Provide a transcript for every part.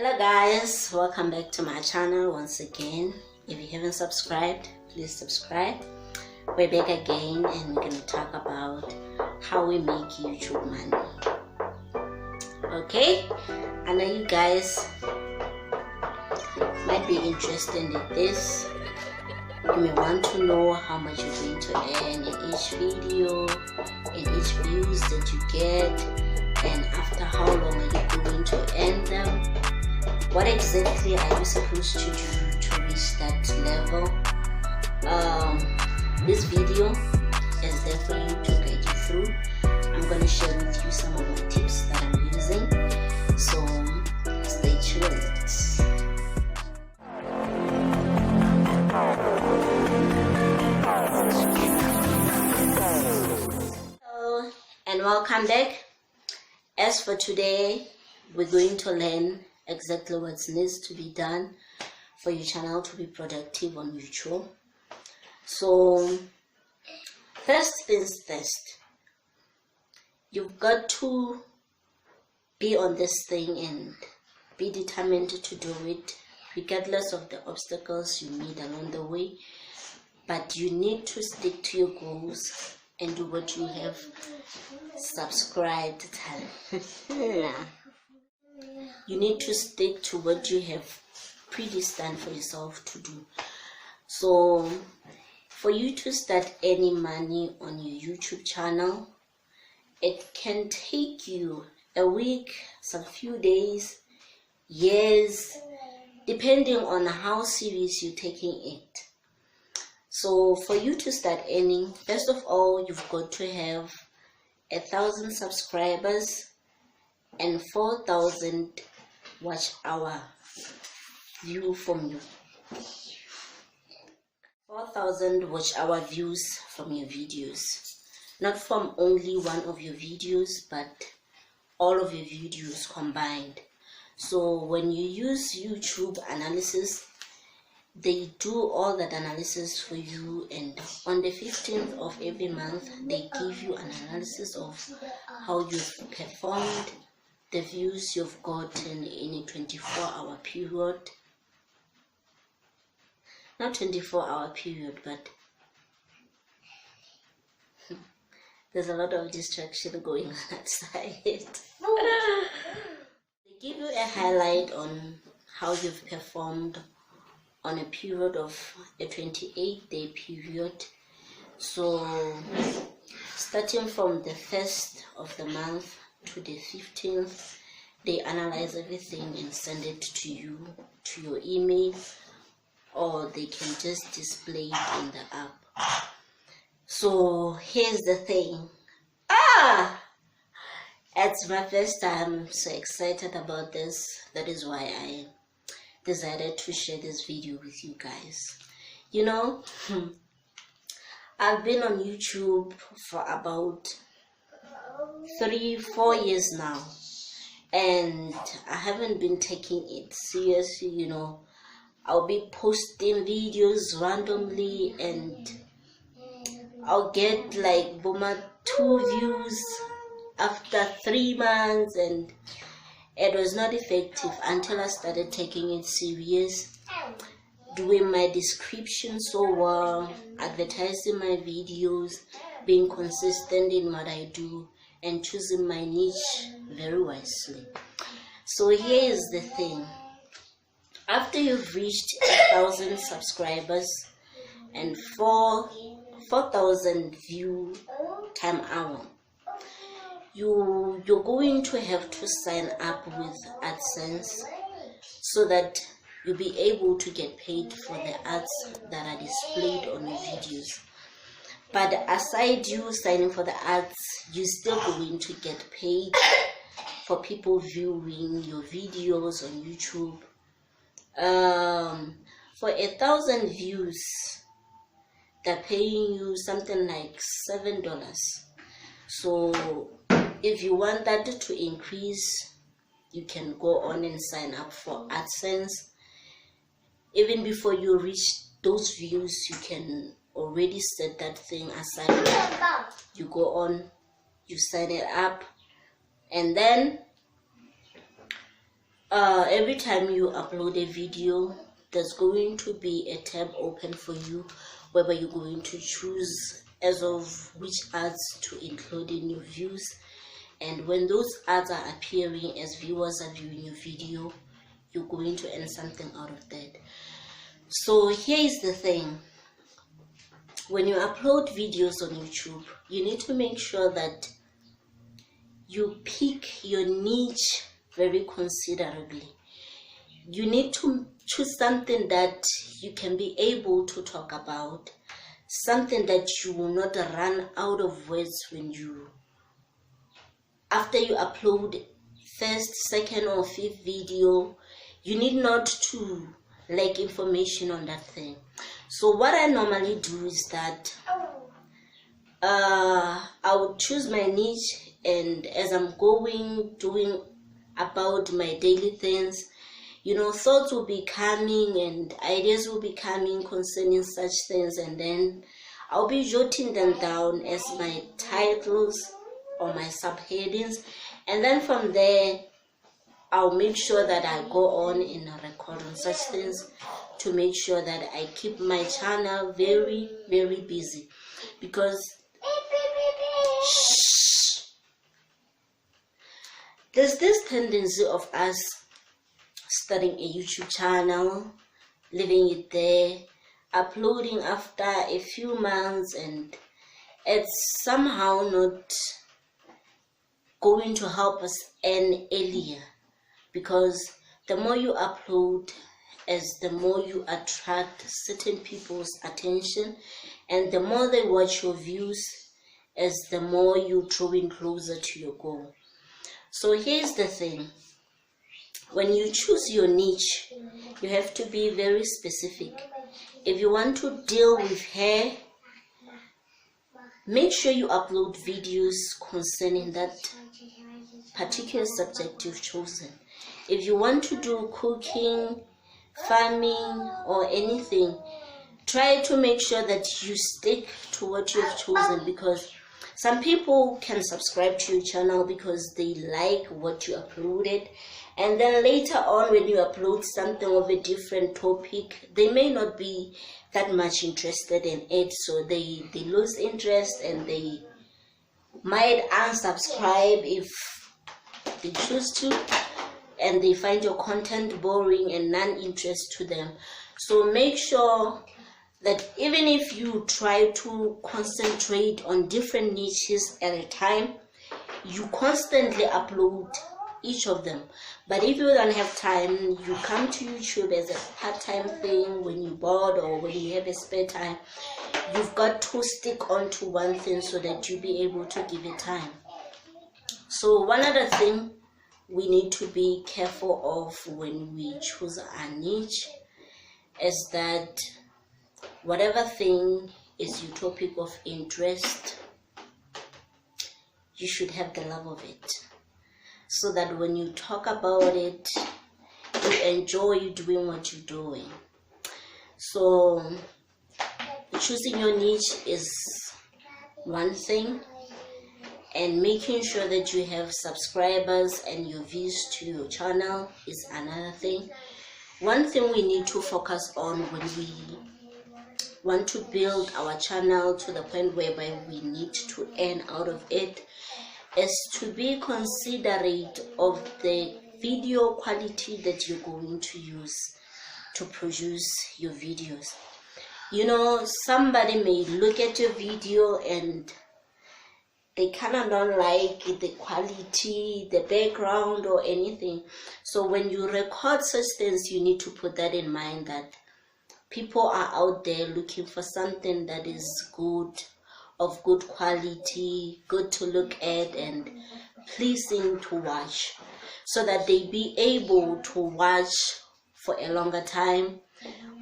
Hello guys, welcome back to my channel once again. If you haven't subscribed, please subscribe. We're back again and we're going to talk about how we make YouTube money. Okay, I know you guys might be interested in this. You may want to know how much you're going to earn in each video, in each views that you get, and after how long are you going to earn them. What exactly are you supposed to do to reach that level? This video is there for you to guide you through. I'm going to share with you some of my tips that I'm using, so stay tuned. Hello and welcome back. As for today, we're going to learn exactly what needs to be done for your channel to be productive on YouTube. So first things first, you've got to be on this thing and be determined to do it regardless of the obstacles you meet along the way. But you need to stick to your goals and do what you have subscribed to. You need to stick to what you have predestined for yourself to do. So for you to start earning money on your YouTube channel, it can take you a week, some few days, years, depending on how serious you're taking it. So for you to start earning, first of all, you've got to have 1,000 subscribers and 4,000 watch hour view from you. 4,000 watch hour views from your videos, not from only one of your videos, but all of your videos combined. So when you use YouTube analysis, they do all that analysis for you, and on the 15th of every month they give you an analysis of how you've performed, the views you've gotten in a 24-hour period. Not 24-hour period, but there's a lot of distraction going on outside. They give you a highlight on how you've performed on a period of a 28-day period. So starting from the 1st of the month to the 15th, they analyze everything and send it to you, to your email, or they can just display it in the app. So here's the thing. It's my first time. I'm so excited about this. That is why I decided to share this video with you guys. You know, I've been on YouTube for about 3-4 years now, and I haven't been taking it seriously. You know, I'll be posting videos randomly and I'll get like 2 views after 3 months, and it was not effective until I started taking it serious, doing my description so well, advertising my videos, being consistent in what I do, and choosing my niche very wisely. So here is the thing. After you've reached 1,000 subscribers and 4,000 view time hour, you're going to have to sign up with Adsense so that you'll be able to get paid for the ads that are displayed on your videos. But aside you signing for the ads, you're still going to get paid for people viewing your videos on YouTube. For 1,000 views, they're paying you something like $7. So if you want that to increase, you can go on and sign up for Adsense. Even before you reach those views, you can already set that thing aside. You go on, you sign it up, and then every time you upload a video, there's going to be a tab open for you whereby you're going to choose as of which ads to include in your views. And when those ads are appearing as viewers are viewing your video, you're going to earn something out of that. So here is the thing. When you upload videos on YouTube, you need to make sure that you pick your niche very considerably. You need to choose something that you can be able to talk about, something that you will not run out of words when you, after you upload first, second or fifth video, you need not to lack information on that thing. So what I normally do is that I would choose my niche, and as I'm doing about my daily things, thoughts will be coming and ideas will be coming concerning such things, and then I'll be jotting them down as my titles or my subheadings, and then from there I'll make sure that I go on and record on such things to make sure that I keep my channel very, very busy. Because there's this tendency of us starting a YouTube channel, leaving it there, uploading after a few months, and it's somehow not going to help us earn earlier. Because the more you upload, as the more you attract certain people's attention, and the more they watch your views, as the more you drawing closer to your goal. So here's the thing. When you choose your niche, you have to be very specific. If you want to deal with hair, make sure you upload videos concerning that particular subject you've chosen. If you want to do cooking, farming, or anything, try to make sure that you stick to what you've chosen, because some people can subscribe to your channel because they like what you uploaded, and then later on when you upload something of a different topic, they may not be that much interested in it, so they lose interest and they might unsubscribe if they choose to, and they find your content boring and non-interest to them. So make sure that even if you try to concentrate on different niches at a time, you constantly upload each of them. But if you don't have time, you come to YouTube as a part-time thing when you're bored or when you have a spare time. You've got to stick on to one thing so that you'll be able to give it time. So one other thing we need to be careful of when we choose our niche is that whatever thing is your topic of interest, you should have the love of it, so that when you talk about it, you enjoy doing what you're doing. So choosing your niche is one thing, and making sure that you have subscribers and your views to your channel is another thing. One thing we need to focus on when we want to build our channel to the point whereby we need to earn out of it is to be considerate of the video quality that you're going to use to produce your videos. Somebody may look at your video and they kind of don't like the quality, the background, or anything. So when you record such things, you need to put that in mind, that people are out there looking for something that is good, of good quality, good to look at, and pleasing to watch, so that they be able to watch for a longer time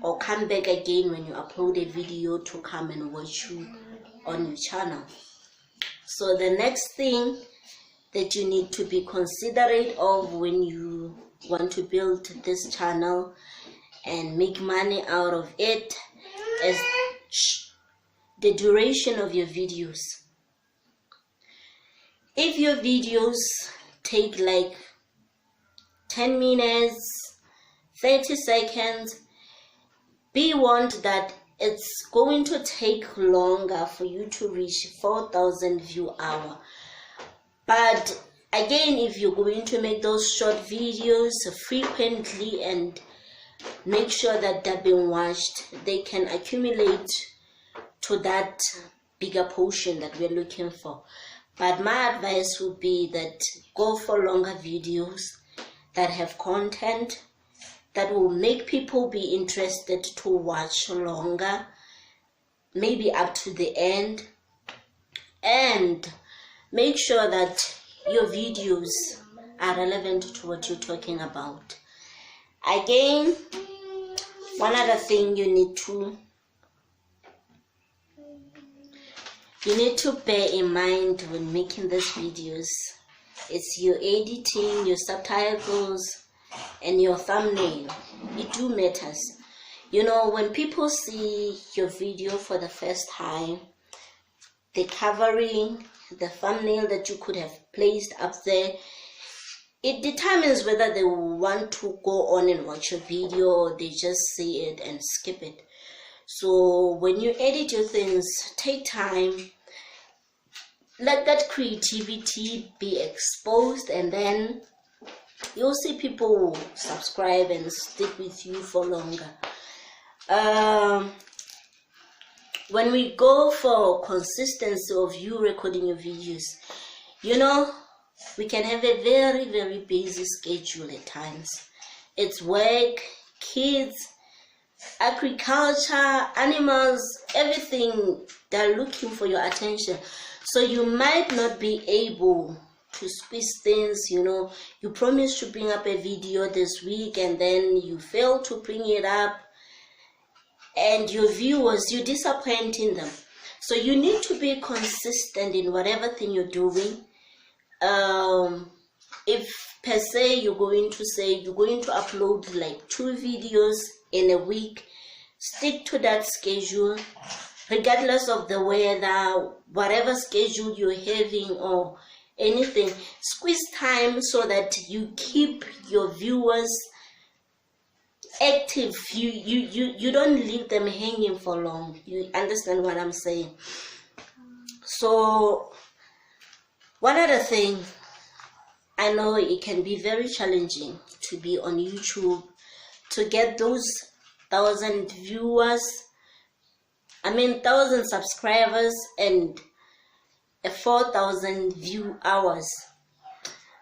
or come back again when you upload a video to come and watch you on your channel. So the next thing that you need to be considerate of when you want to build this channel and make money out of it is the duration of your videos. If your videos take like 10 minutes, 30 seconds, be warned that it's going to take longer for you to reach 4,000 view hour. But again, if you're going to make those short videos frequently and make sure that they're being watched, they can accumulate to that bigger portion that we're looking for. But my advice would be that go for longer videos that have content that will make people be interested to watch longer, maybe up to the end, and make sure that your videos are relevant to what you're talking about. Again, one other thing you need to bear in mind when making these videos, it's your editing, your subtitles, and your thumbnail. It do matters. You know, when people see your video for the first time, the covering, the thumbnail that you could have placed up there, it determines whether they will want to go on and watch your video or they just see it and skip it. So when you edit your things, take time, let that creativity be exposed, and then you'll see people subscribe and stick with you for longer. When we go for consistency of you recording your videos, you know, we can have a very, very busy schedule at times. It's work, kids, agriculture, animals, everything, they're looking for your attention. So you might not be able to squeeze things, you know. You promise to bring up a video this week and then you fail to bring it up, and your viewers, you're disappointing them. So you need to be consistent in whatever thing you're doing. If per se you're going to upload like 2 videos in a week, stick to that schedule regardless of the weather, whatever schedule you're having or anything. Squeeze time so that you keep your viewers active. You don't leave them hanging for long. You understand what I'm saying? So one other thing, I know it can be very challenging to be on YouTube, to get those 1,000 viewers, 1,000 subscribers and 4,000 view hours.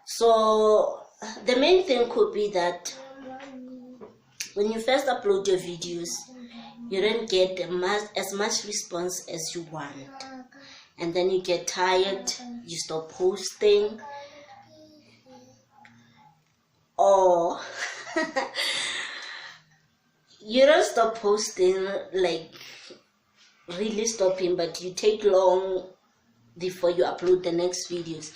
So the main thing could be that when you first upload your videos, you don't get as much response as you want, and then you get tired, you stop posting, or you don't stop posting, like really stopping, but you take long before you upload the next videos.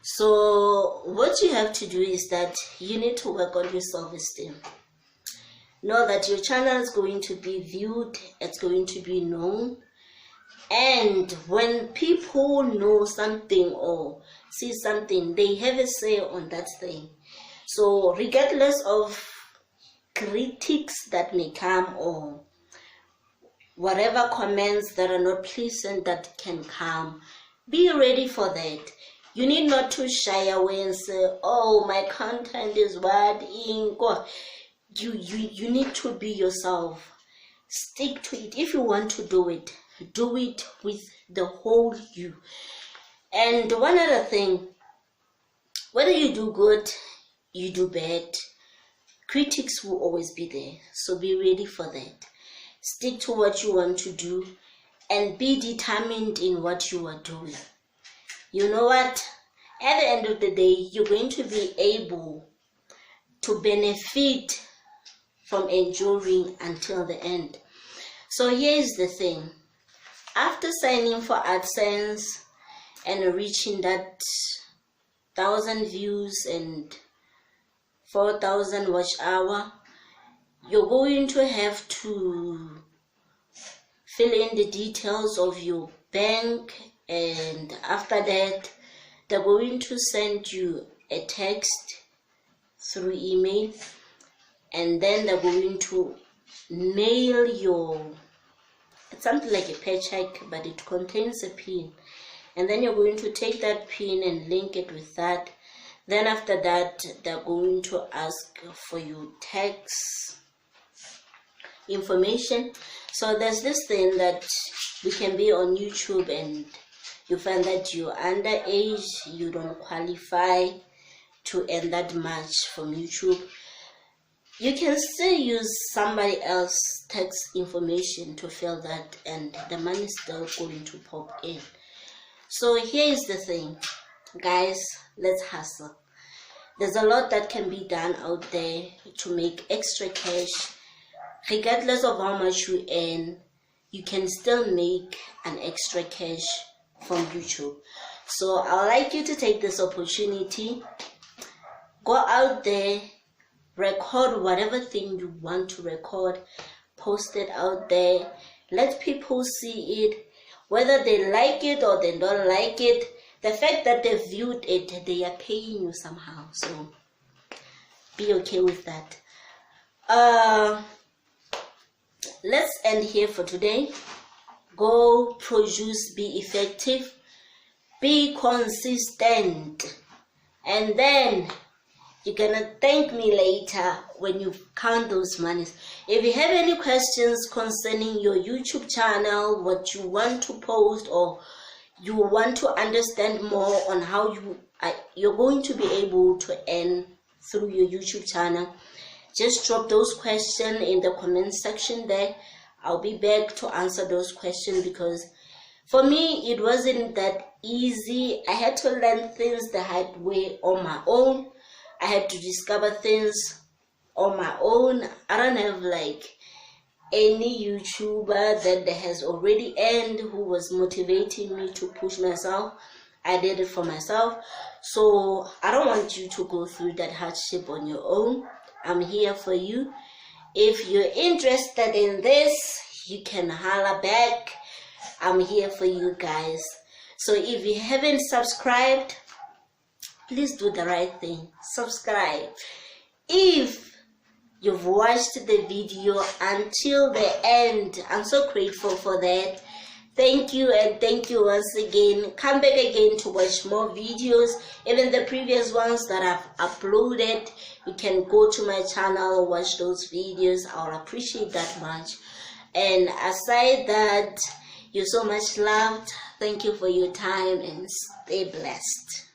So what you have to do is that you need to work on your self-esteem. Know that your channel is going to be viewed, it's going to be known, and when people know something or see something, they have a say on that thing. So regardless of critics that may come or whatever comments that are not pleasant that can come, be ready for that. You need not to shy away and say, oh, my content is bad. You need to be yourself. Stick to it. If you want to do it with the whole you. And one other thing, whether you do good, you do bad, critics will always be there. So be ready for that. Stick to what you want to do and be determined in what you are doing. You know what? At the end of the day, you're going to be able to benefit from enduring until the end. So here's the thing. After signing for Adsense and reaching that 1,000 views and 4,000 watch hour, you're going to have to fill in the details of your bank, and after that they're going to send you a text through email, and then they're going to mail it's something like a paycheck, but it contains a pin, and then you're going to take that pin and link it with that. Then after that, they're going to ask for your tax information. So there's this thing that we can be on YouTube and you find that you're underage, you don't qualify to earn that much from YouTube. You can still use somebody else's tax information to fill that, and the money is still going to pop in. So here is the thing, guys, let's hustle. There's a lot that can be done out there to make extra cash. Regardless of how much you earn, you can still make an extra cash from YouTube. So I would like you to take this opportunity, go out there, record whatever thing you want to record, post it out there, let people see it, whether they like it or they don't like it. The fact that they viewed it, they are paying you somehow, so be okay with that. Let's end here for today. Go produce, be effective, be consistent, and then you're gonna thank me later when you count those monies. If you have any questions concerning your YouTube channel, what you want to post, or you want to understand more on how you're going to be able to earn through your YouTube channel, just drop those questions in the comment section there. I'll be back to answer those questions, because for me it wasn't that easy. I had to learn things the hard way on my own. I had to discover things on my own. I don't have like any YouTuber that has already earned who was motivating me to push myself. I did it for myself. So I don't want you to go through that hardship on your own. I'm here for you. If you're interested in this, you can holler back. I'm here for you guys. So if you haven't subscribed, please do the right thing. Subscribe. If you've watched the video until the end, I'm so grateful for that. Thank you, and thank you once again. Come back again to watch more videos, even the previous ones that I've uploaded. You can go to my channel, watch those videos. I'll appreciate that much. And aside that, you're so much loved. Thank you for your time, and stay blessed.